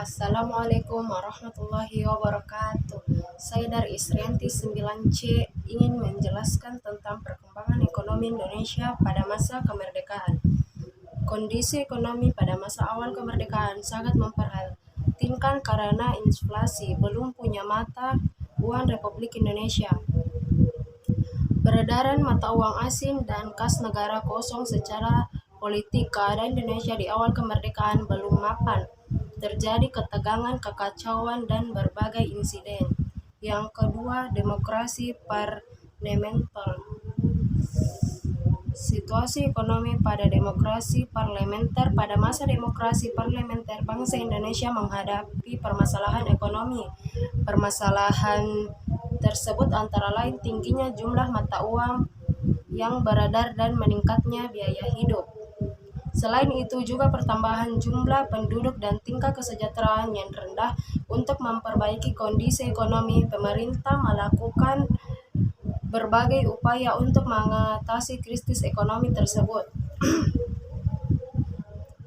Assalamualaikum warahmatullahi wabarakatuh. Saya dari Isrianti 9C ingin menjelaskan tentang perkembangan ekonomi Indonesia pada masa kemerdekaan. Kondisi ekonomi pada masa awal kemerdekaan sangat memprihatinkan karena inflasi belum punya mata uang Republik Indonesia. Peredaran mata uang asing dan kas negara kosong secara politik. Keadaan Indonesia di awal kemerdekaan belum mapan. Terjadi ketegangan, kekacauan, dan berbagai insiden. Yang kedua, demokrasi parlementer. Situasi ekonomi pada demokrasi parlementer. Pada masa demokrasi parlementer, bangsa Indonesia menghadapi permasalahan ekonomi. Permasalahan tersebut antara lain tingginya jumlah mata uang yang beredar dan meningkatnya biaya hidup. Selain itu juga pertambahan jumlah penduduk dan tingkat kesejahteraan yang rendah. Untuk memperbaiki kondisi ekonomi, pemerintah melakukan berbagai upaya untuk mengatasi krisis ekonomi tersebut.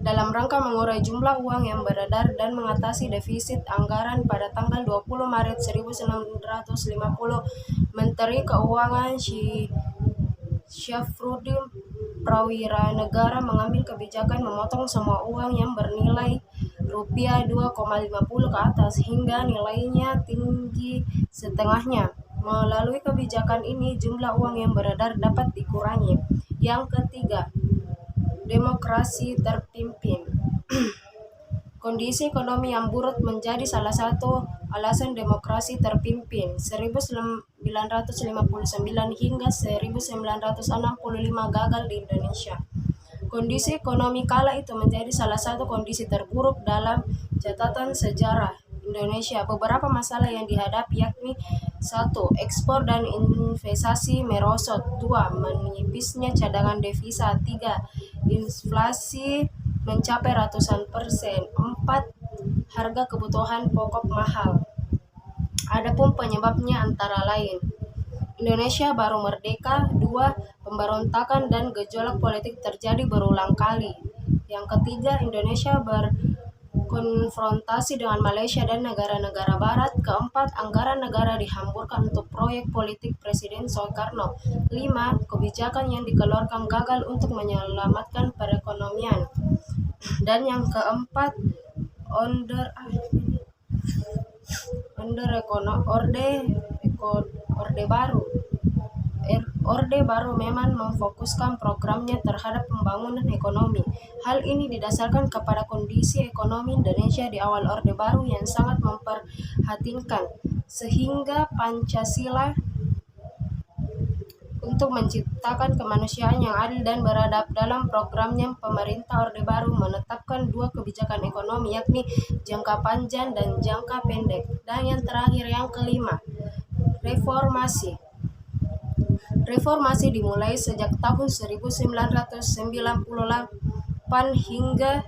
Dalam rangka mengurai jumlah uang yang beredar dan mengatasi defisit anggaran, pada tanggal 20 Maret 1950, Menteri Keuangan Syafruddin Prawiranegara mengambil kebijakan memotong semua uang yang bernilai rupiah 2,50 ke atas hingga nilainya tinggi setengahnya. Melalui kebijakan ini, jumlah uang yang beredar dapat dikurangi. Yang ketiga, demokrasi terpimpin. Kondisi ekonomi yang buruk menjadi salah satu alasan demokrasi terpimpin. 1959 hingga 1965 gagal di Indonesia. Kondisi ekonomi kala itu menjadi salah satu kondisi terburuk dalam catatan sejarah Indonesia. Beberapa masalah yang dihadapi yakni 1. Ekspor dan investasi merosot. 2. Menipisnya cadangan devisa. 3. Inflasi mencapai ratusan persen. 4. Harga kebutuhan pokok mahal. Adapun penyebabnya antara lain: Indonesia baru merdeka. 2. Pemberontakan dan gejolak politik terjadi berulang kali. Yang ketiga, Indonesia berkonfrontasi dengan Malaysia dan negara-negara barat. Keempat, anggaran negara dihamburkan untuk proyek politik Presiden Soekarno. 5. Kebijakan yang dikeluarkan gagal untuk menyelamatkan perekonomian. Dan yang keempat, Orde Baru memang memfokuskan programnya terhadap pembangunan ekonomi. Hal ini didasarkan kepada kondisi ekonomi Indonesia di awal Orde Baru yang sangat memprihatinkan, sehingga Pancasila untuk menciptakan kemanusiaan yang adil dan beradab. Dalam programnya, pemerintah Orde Baru menetapkan 2 kebijakan ekonomi, yakni jangka panjang dan jangka pendek. Dan yang terakhir, yang kelima, reformasi. Reformasi dimulai sejak tahun 1998 hingga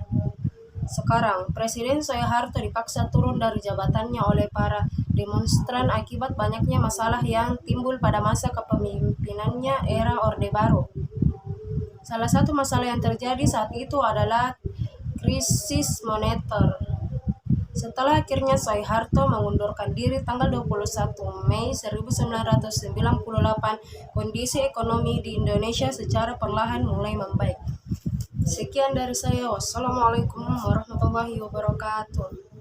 sekarang. Presiden Soeharto dipaksa turun dari jabatannya oleh para demonstran akibat banyaknya masalah yang timbul pada masa kepemimpinannya era Orde Baru. Salah satu masalah yang terjadi saat itu adalah krisis moneter. Setelah akhirnya Soeharto mengundurkan diri tanggal 21 Mei 1998, kondisi ekonomi di Indonesia secara perlahan mulai membaik. Sekian dari saya. Wassalamualaikum warahmatullahi wabarakatuh.